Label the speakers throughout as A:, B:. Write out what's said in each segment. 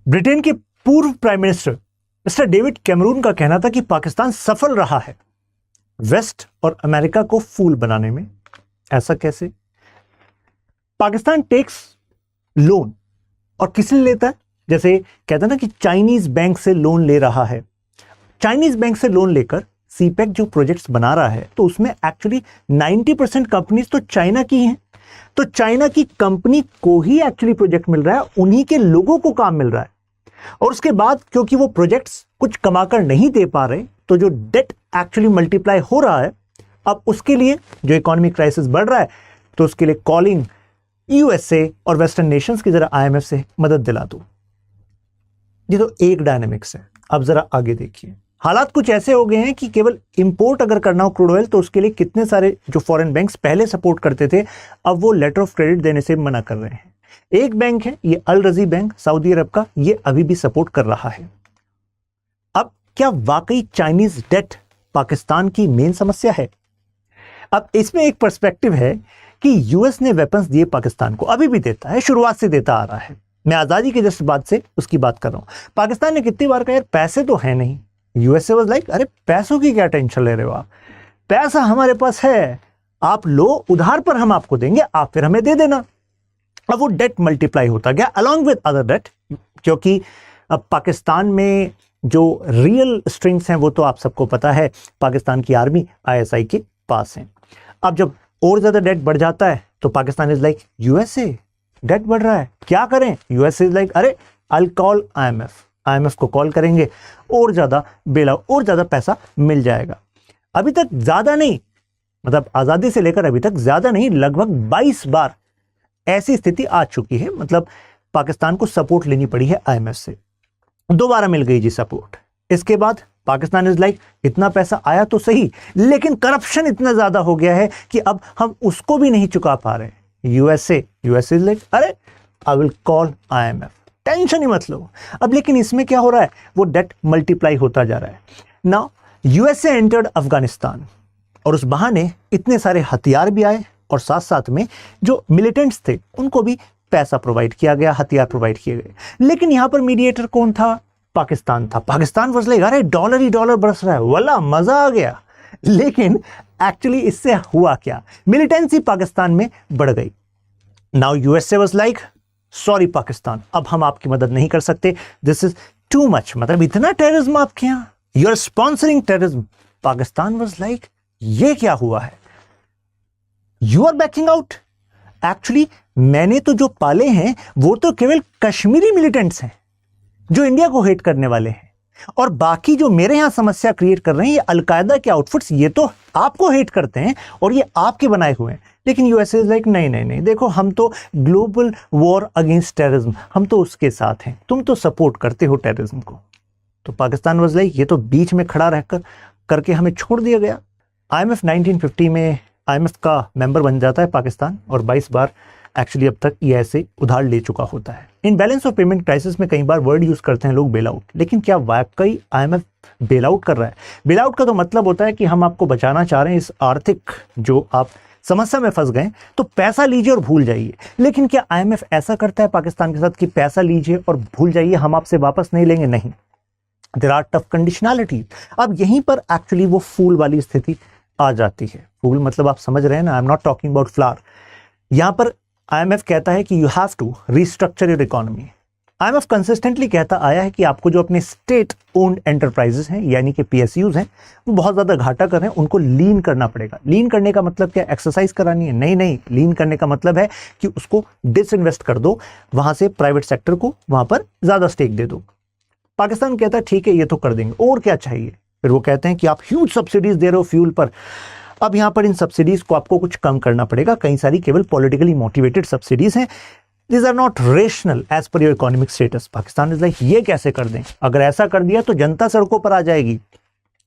A: Britain के पूर्व prime minister mister David Cameron का कहना था कि पाकिस्तान सफल रहा है वेस्ट और अमेरिका को फूल बनाने में। ऐसा कैसे? पाकिस्तान टेक्स लोन और किसने लेता है? जैसे कहता है ना कि चाइनीज बैंक से लोन ले रहा है। चाइनीज बैंक से लोन लेकर सीपेक जो प्रोजेक्ट्स बना रहा है तो उसमें एक्चुअली 90% कंपनीज तो चाइना की हैं। तो चाइना की कंपनी को ही एक्चुअली प्रोजेक्ट मिल रहा है, उन्हीं के लोगों को काम मिल रहा है। और उसके बाद क्योंकि वो प्रोजेक्ट्स कुछ कमाकर नहीं दे पा रहे तो जो डेट एक्चुअली मल्टीप्लाई हो रहा है, अब उसके लिए जो इकोनॉमिक क्राइसिस बढ़ रहा है तो उसके लिए कॉलिंग यूएसए और वेस्टर्न नेशंस की जरा आईएमएफ से मदद दिला दो। ये तो एक डायनेमिक्स है। अब जरा आगे देखिए, हालात कुछ ऐसे हो गए हैं कि केवल इंपोर्ट अगर करना हो क्रूड ऑयल तो उसके लिए कितने सारे जो फॉरेन बैंक्स पहले सपोर्ट करते थे अब वो लेटर ऑफ क्रेडिट देने से मना कर रहे हैं। एक बैंक है ये अल रजी बैंक सऊदी अरब का, ये अभी भी सपोर्ट कर रहा है। अब क्या वाकई चाइनीज डेट पाकिस्तान की मेन समस्या है? अब इसमें एक पर्सपेक्टिव है कि यूएस ने वेपन्स दिए पाकिस्तान को, अभी भी देता है, शुरुआत से देता आ रहा है। मैं आजादी के जस्ट बाद से उसकी बात कर रहा हूं। पाकिस्तान ने कितनी बार कहा यार पैसे तो है नहीं। यूएसए वाज लाइक अरे पैसों की क्या टेंशन ले रहे हो आप, पैसा हमारे पास है, आप लो उधार पर हम आपको देंगे, आप फिर हमें दे देना। अब वो डेट मल्टीप्लाई होता गया अलॉन्ग विद अदर डेट, क्योंकि अब पाकिस्तान में जो रियल स्ट्रिंग्स हैं वो तो आप सबको पता है, पाकिस्तान की आर्मी आईएसआई के पास है। अब जब और ज्यादा डेट बढ़ जाता है तो Pakistan is like USA debt बढ़ रहा है, क्या करें? यूएसए इज लाइक अरे आई कॉल आईएमएफ को कॉल करेंगे और ज्यादा बेलआउट और ज्यादा पैसा मिल जाएगा। अभी तक ज्यादा नहीं, मतलब आजादी से लेकर अभी तक ज्यादा नहीं, लगभग 22 बार ऐसी स्थिति आ चुकी है। मतलब पाकिस्तान को सपोर्ट लेनी पड़ी है आईएमएफ से, दोबारा मिल गई जी सपोर्ट। इसके बाद पाकिस्तान इज लाइक इतना पैसा आया तो सही, लेकिन करप्शन इतना ज्यादा हो गया है कि अब हम उसको भी नहीं चुका पा रहे। यूएसए इज लाइक अरे I will call IMF, tension ही मत लो। अब लेकिन इसमें क्या हो रहा है, वो डेट मल्टीप्लाई होता जा रहा है। नाउ यूएसए एंटर्ड अफगानिस्तान और उस बहाने इतने सारे हथियार भी आए और साथ साथ में जो मिलिटेंट्स थे उनको भी पैसा प्रोवाइड किया गया, हथियार प्रोवाइड किए गए। लेकिन यहां पर मीडिएटर कौन था? पाकिस्तान था। पाकिस्तान वाज लाइक अरे डॉलर ही डॉलर बरस रहा है, वाला मजा आ गया। लेकिन एक्चुअली इससे हुआ क्या, मिलिटेंसी पाकिस्तान में बढ़ गई। Now USA was like sorry Pakistan, अब हम आपकी मदद नहीं कर सकते, दिस इज टू मच, मतलब इतना टेररिज्म आपके यहां, you are sponsoring terrorism. Pakistan was like ये क्या हुआ है, you are backing out. Actually मैंने तो जो पाले हैं वो तो केवल कश्मीरी मिलिटेंट्स हैं जो इंडिया को हेट करने वाले हैं, और बाकी जो मेरे यहां समस्या क्रिएट कर रहे हैं ये अलकायदा के आउटफिट्स, ये तो आपको हेट करते हैं और ये आपके बनाए हुए हैं। लेकिन यूएसए इज लाइक नहीं, देखो हम तो ग्लोबल वॉर अगेंस्ट टेररिज्म, हम तो उसके साथ हैं, तुम तो सपोर्ट करते हो टेररिज्म को। तो पाकिस्तान वाज लाइक ये तो बीच में खड़ा रहकर करके हमें छोड़ दिया गया। आईएमएफ 1950 में आईएमएफ का मेंबर बन जाता है पाकिस्तान, और 22 बार एक्चुअली अब तक ये ऐसे उधार ले चुका होता है। In balance of payment crisis में कई बार वर्ड यूज करते हैं लोग बेल आउट, लेकिन क्या वाकई आईएमएफ बेल आउट कर रहा है? बेल आउट का तो मतलब होता है कि हम आपको बचाना चाह रहे हैं इस आर्थिक जो आप समस्या में फंस गए, तो पैसा लीजिए और भूल जाइए। लेकिन क्या आईएमएफ ऐसा करता है पाकिस्तान के साथ कि पैसा लीजिए और भूल जाइए, हम आपसे वापस नहीं लेंगे? नहीं, देयर आर टफ कंडीशनैलिटी। अब यहीं पर एक्चुअली वो फूल वाली स्थिति आ जाती है। फूल मतलब आप समझ रहे हैं ना, I am not talking about flower. यहां पर आईएमएफ कहता है कि you have to restructure your economy. IMF consistently कहता आया है कि आपको जो अपने स्टेट ओन्ड एंटरप्राइजेस हैं यानी कि पीएसयूज हैं, वो बहुत ज्यादा घाटा कर रहे हैं, उनको लीन करना पड़ेगा। लीन करने का मतलब क्या, एक्सरसाइज करानी है? नहीं, लीन करने का मतलब है कि उसको डिसइन्वेस्ट कर दो, वहां से प्राइवेट सेक्टर को वहां पर ज्यादा स्टेक दे दो। पाकिस्तान कहता है ठीक है ये तो कर देंगे, और क्या चाहिए? फिर वो कहते हैं कि आप ह्यूज सब्सिडीज दे रहे हो फ्यूल पर, अब यहां पर इन सब्सिडीज को आपको कुछ कम करना पड़ेगा। कई सारी केवल पॉलिटिकली मोटिवेटेड सब्सिडीज हैं, these are not rational as per your economic status. Pakistan is like ये कैसे कर दें, अगर ऐसा कर दिया तो जनता सड़कों पर आ जाएगी,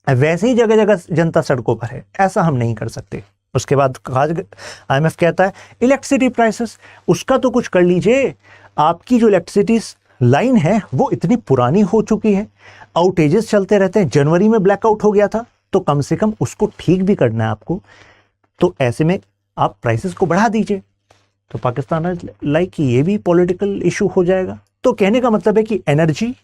A: वैसे ही जगह जगह जनता सड़कों पर है, ऐसा हम नहीं कर सकते। उसके बाद आईएमएफ कहता है इलेक्ट्रिसिटी प्राइसेस, उसका तो कुछ कर लीजिए, आपकी जो इलेक्ट्रिसिटी लाइन है वो इतनी पुरानी हो चुकी है, आउटेजेस चलते रहते हैं, जनवरी में ब्लैकआउट हो गया था, तो कम से कम उसको ठीक भी करना है आपको, तो ऐसे में आप प्राइसेस को बढ़ा दीजिए। तो पाकिस्तान लाइक ये भी पॉलिटिकल इशू हो जाएगा, तो कहने का मतलब है कि एनर्जी,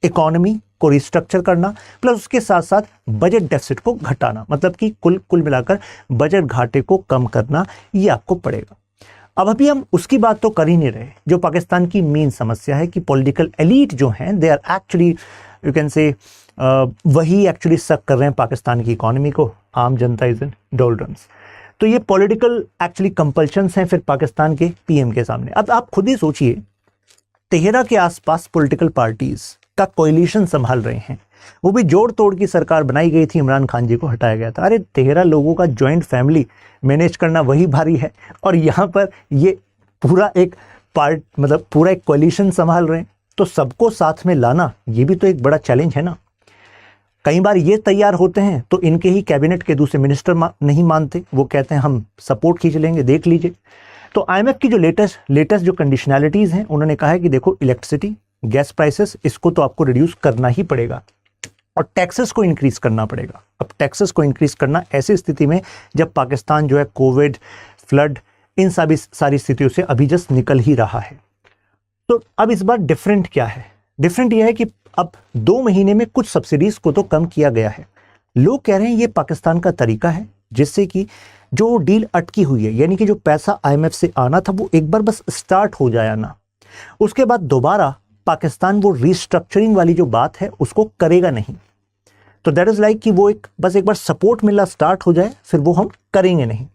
A: इकोनॉमी को रिस्ट्रक्चर करना प्लस उसके साथ साथ बजट डेफिसिट को घटाना, मतलब कि कुल मिलाकर बजट घाटे को कम करना, ये आपको पड़ेगा। अब अभी हम उसकी बात तो कर ही नहीं रहे, जो पाकिस्तान की मेन समस्या है कि पॉलिटिकल एलीट जो हैं they are actually you can say वही एक्चुअली सक कर रहे हैं पाकिस्तान की इकोनॉमी को, आम जनता इज इन डोल्ड्रम्स। तो ये पॉलिटिकल एक्चुअली कंपल्शंस हैं फिर पाकिस्तान के पीएम के सामने। अब आप खुद ही सोचिए, तेहरा के आसपास पॉलिटिकल पार्टीज का कोएलिशन संभाल रहे हैं, वो भी जोड़ तोड़ की सरकार बनाई गई थी, इमरान खान जी को हटाया गया था। अरे 13 लोगों का जॉइंट फैमिली मैनेज करना वही भारी है, और यहाँ पर ये पूरा एक मतलब पूरा एक कोएलिशन संभाल रहे हैं, तो सबको साथ में लाना ये भी तो एक बड़ा चैलेंज है ना। कई बार ये तैयार होते हैं तो इनके ही कैबिनेट के दूसरे मिनिस्टर नहीं मानते, वो कहते हैं हम सपोर्ट खींच लेंगे, देख लीजिए। तो आईएमएफ की जो लेटेस्ट जो कंडीशनैलिटीज हैं, उन्होंने कहा है कि देखो इलेक्ट्रिसिटी, गैस प्राइसेस, इसको तो आपको रिड्यूस करना ही पड़ेगा और टैक्सेस को इंक्रीज करना पड़ेगा। अब टैक्सेस को इंक्रीज करना ऐसी स्थिति में जब पाकिस्तान जो है कोविड, फ्लड, इन सारी स्थितियों से अभी जस्ट निकल ही रहा है। तो अब इस बार डिफरेंट क्या है? डिफरेंट यह है कि अब 2 महीने में कुछ सब्सिडीज को तो कम किया गया है। लोग कह रहे हैं ये पाकिस्तान का तरीका है जिससे कि जो डील अटकी हुई है, यानी कि जो पैसा आईएमएफ से आना था वो एक बार बस स्टार्ट हो जाए ना, उसके बाद दोबारा पाकिस्तान वो रिस्ट्रक्चरिंग वाली जो बात है उसको करेगा नहीं। तो दैट इज लाइक कि वो बस एक बार सपोर्ट मिलना स्टार्ट हो जाए, फिर वो हम करेंगे नहीं।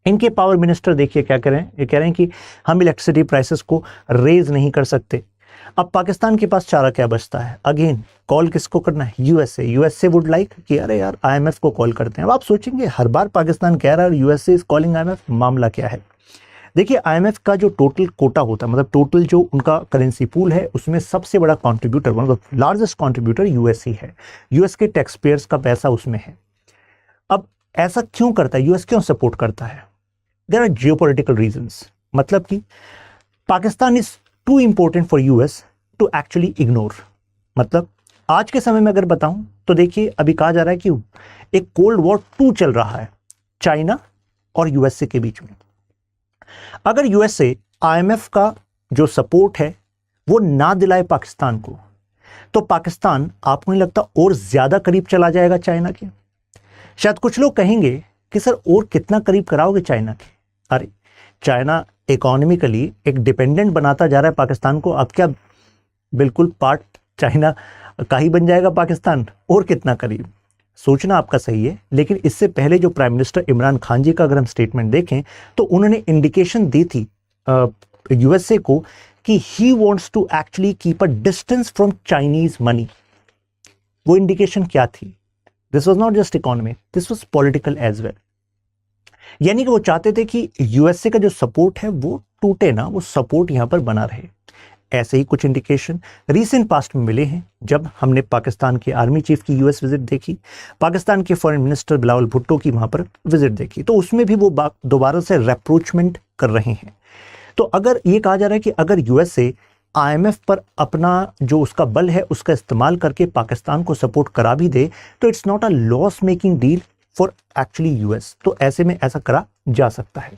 A: इनके पावर मिनिस्टर देखिए क्या कह रहे हैं, ये कह रहे हैं कि हम इलेक्ट्रिसिटी प्राइसेस को रेज नहीं कर सकते। अब पाकिस्तान के पास चारा क्या बचता है? अगेन कॉल किसको करना है? यूएसए वुड लाइक कि अरे यार आईएमएफ को कॉल करते हैं। अब आप सोचेंगे हर बार पाकिस्तान कह रहा है यूएसए इज कॉलिंग आईएमएफ, मामला क्या है? देखिए आईएमएफ का जो टोटल कोटा होता है, मतलब टोटल जो उनका करेंसी पूल है, उसमें सबसे बड़ा contributor, one of the largest contributor US ही है। यूएस के टैक्स पेयर्स का पैसा उसमें है। अब ऐसा क्यों करता है? यूएस क्यों सपोर्ट करता है? देयर आर जियोपॉलिटिकल रीजंस, मतलब कि Pakistan is too important for US to actually ignore. मतलब आज के समय में अगर बताऊं तो देखिए अभी कहा जा रहा है कि एक कोल्ड वॉर 2 चल रहा है चाइना और यूएसए के बीच में। अगर यूएसए आईएमएफ का जो सपोर्ट है वो ना दिलाए पाकिस्तान को, तो पाकिस्तान आपको नहीं लगता और ज्यादा करीब चला जाएगा चाइना के? शायद कुछ लोग कहेंगे कि सर और कितना करीब कराओगे चाइना के? अरे चाइना इकोनॉमिकली एक डिपेंडेंट बनाता जा रहा है पाकिस्तान को, अब क्या बिल्कुल पार्ट चाइना का ही बन जाएगा पाकिस्तान? और कितना करीब? सोचना आपका सही है, लेकिन इससे पहले जो प्राइम मिनिस्टर इमरान खान जी का अगर हम स्टेटमेंट देखें तो उन्होंने इंडिकेशन दी थी यूएसए को कि he wants to actually keep a distance from Chinese money. वो इंडिकेशन क्या थी? This was not just economic, this was political as well. यानी कि वो चाहते थे कि यूएसए का जो सपोर्ट है वो टूटे ना, वो सपोर्ट यहां पर बना रहे। ऐसे ही कुछ इंडिकेशन रीसेंट पास्ट में मिले हैं जब हमने पाकिस्तान के आर्मी चीफ की यूएस विजिट देखी, पाकिस्तान के फॉरेन मिनिस्टर बिलावल भुट्टो की वहां पर विजिट देखी, तो उसमें भी वो दोबारा से रेप्रोचमेंट कर रहे हैं। तो अगर ये कहा जा रहा है कि अगर यूएसए आईएमएफ पर अपना जो उसका बल है उसका इस्तेमाल करके पाकिस्तान को सपोर्ट करा भी दे, तो it's not a loss making deal for actually US. तो ऐसे में ऐसा करा जा सकता है।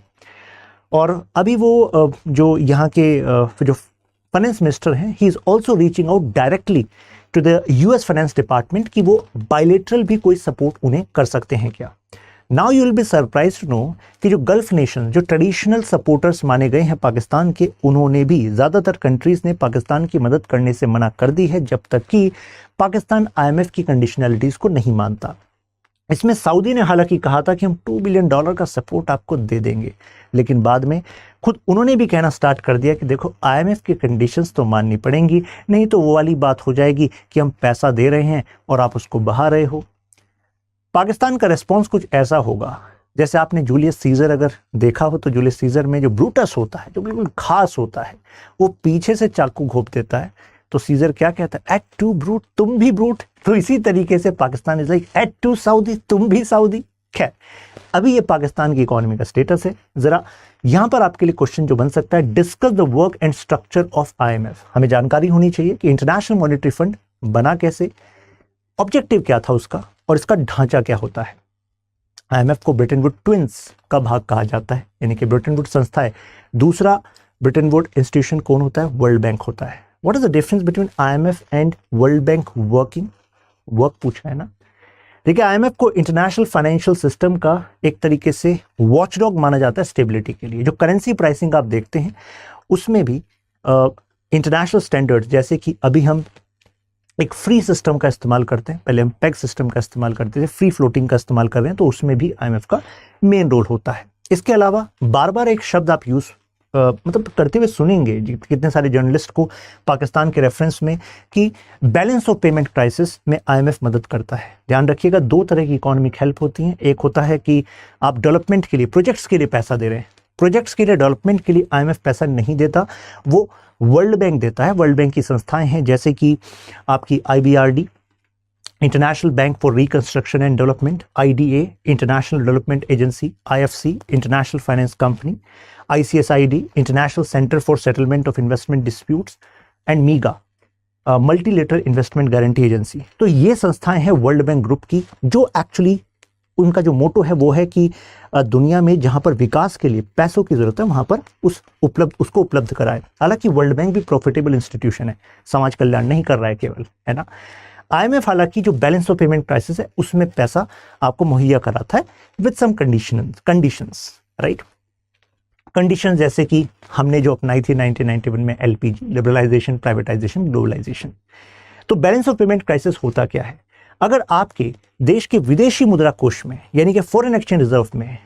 A: और अभी वो जो यहाँ के जो फाइनेंस मिनिस्टर हैं, he is also reaching out directly to the US finance department कि वो बायलेटरल भी कोई सपोर्ट उन्हें कर सकते हैं क्या। Now you will be surprise to know कि जो गल्फ नेशन जो ट्रेडिशनल सपोर्टर्स माने गए हैं पाकिस्तान के, उन्होंने भी ज्यादातर कंट्रीज ने पाकिस्तान की मदद करने से मना कर दी है जब तक कि पाकिस्तान आईएमएफ की कंडीशनैलिटीज को नहीं मानता। इसमें सऊदी ने हालांकि कहा था कि हम $2 बिलियन का सपोर्ट आपको दे देंगे, लेकिन बाद में खुद उन्होंने भी कहना स्टार्ट कर दिया कि देखो आईएमएफ की कंडीशंस तो माननी पड़ेंगी, नहीं तो वो वाली बात हो जाएगी कि हम पैसा दे रहे हैं और आप उसको बहा रहे हो। पाकिस्तान का रिस्पॉन्स कुछ ऐसा होगा जैसे आपने जूलियस सीजर अगर देखा हो, तो जूलियस सीजर में जो ब्रूटस होता है, जो बिल्कुल खास होता है, वो पीछे से चाकू घोंप देता है, तो सीजर क्या कहता है? एट टू ब्रूट, तुम भी ब्रूट। तो इसी तरीके से Pakistan is like et tu Saudi, तुम भी सऊदी। खैर अभी ये पाकिस्तान की इकोनॉमी का स्टेटस है। जरा यहां पर आपके लिए क्वेश्चन जो बन सकता है, discuss the work and structure of IMF. हमें जानकारी होनी चाहिए कि इंटरनेशनल मॉनेटरी फंड बना कैसे, ऑब्जेक्टिव क्या था उसका, और इसका ढांचा क्या होता है। आईएमएफ को ब्रिटेन वुड ट्विंस का भाग कहा जाता है, यानी कि ब्रिटेन वुड संस्था है। दूसरा ब्रिटेन वुड इंस्टीट्यूशन कौन होता है? वर्ल्ड बैंक होता है। What is the difference between IMF and world bank working? Work पूछा है ना। देखिए, आईएमएफ को इंटरनेशनल फाइनेंशियल सिस्टम का एक तरीके से वॉचडॉग माना जाता है स्टेबिलिटी के लिए। जो करेंसी प्राइसिंग आप देखते हैं उसमें भी इंटरनेशनल स्टैंडर्ड्स, जैसे कि अभी हम एक फ्री सिस्टम का इस्तेमाल करते हैं, पहले हम पेग सिस्टम का इस्तेमाल करते थे, फ्री फ्लोटिंग का इस्तेमाल कर रहे हैं, तो उसमें भी आईएमएफ का मेन रोल होता है। इसके अलावा बार बार एक शब्द आप यूज मतलब करते हुए सुनेंगे कितने सारे जर्नलिस्ट को पाकिस्तान के रेफरेंस में, कि बैलेंस ऑफ पेमेंट क्राइसिस में आईएमएफ मदद करता है। ध्यान रखिएगा, दो तरह की इकोनॉमिक हेल्प होती है। एक होता है कि आप डेवलपमेंट के लिए, प्रोजेक्ट्स के लिए पैसा दे रहे हैं। प्रोजेक्ट्स के लिए, डेवलपमेंट के लिए आईएमएफ पैसा नहीं देता, वो वर्ल्ड बैंक देता है। वर्ल्ड बैंक की संस्थाएं हैं जैसे कि आपकी IBRD, international bank for reconstruction and development, IDA, international development agency, IFC, international finance company, ICSID, international centre for settlement of investment disputes, and मीगा, multilateral investment guarantee agency. तो ये संस्थाएं हैं वर्ल्ड बैंक ग्रुप की, जो actually उनका जो मोटो है वो है कि दुनिया में जहां पर विकास के लिए पैसों की जरूरत है वहां पर उसको उपलब्ध कराए। हालांकि वर्ल्ड बैंक भी प्रॉफिटेबल इंस्टीट्यूशन है, समाज कल्याण नहीं कर रहा है केवल, है ना। आईएमएफ हालांकि जो बैलेंस ऑफ पेमेंट क्राइसिस है उसमें पैसा आपको मुहैया कराता है with some conditions, right. Condition जैसे कि हमने जो अपनाई थी 1991 में, LPG, लिबरलाइजेशन, प्राइवेटाइजेशन, ग्लोबलाइजेशन। तो बैलेंस ऑफ पेमेंट क्राइसिस होता क्या है? अगर आपके देश के विदेशी मुद्रा कोष में, यानी कि फॉरेन एक्सचेंज रिजर्व में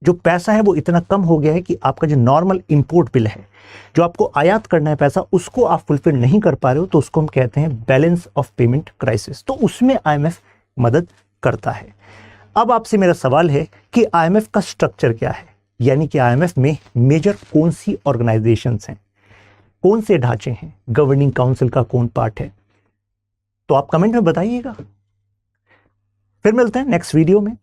A: जो पैसा है वो इतना कम हो गया है कि आपका जो नॉर्मल इंपोर्ट बिल है, जो आपको आयात करना है पैसा, उसको आप फुलफिल नहीं कर पा रहे हो, तो उसको हम कहते हैं बैलेंस ऑफ पेमेंट क्राइसिस। तो उसमें आईएमएफ मदद करता है। अब आपसे मेरा सवाल है कि आईएमएफ का स्ट्रक्चर क्या है, यानी कि आईएमएफ में मेजर कौन सी ऑर्गेनाइजेशंस हैं, कौन से ढांचे हैं, गवर्निंग काउंसिल का कौन पार्ट है? तो आप कमेंट में बताइएगा। फिर मिलते हैं नेक्स्ट वीडियो में।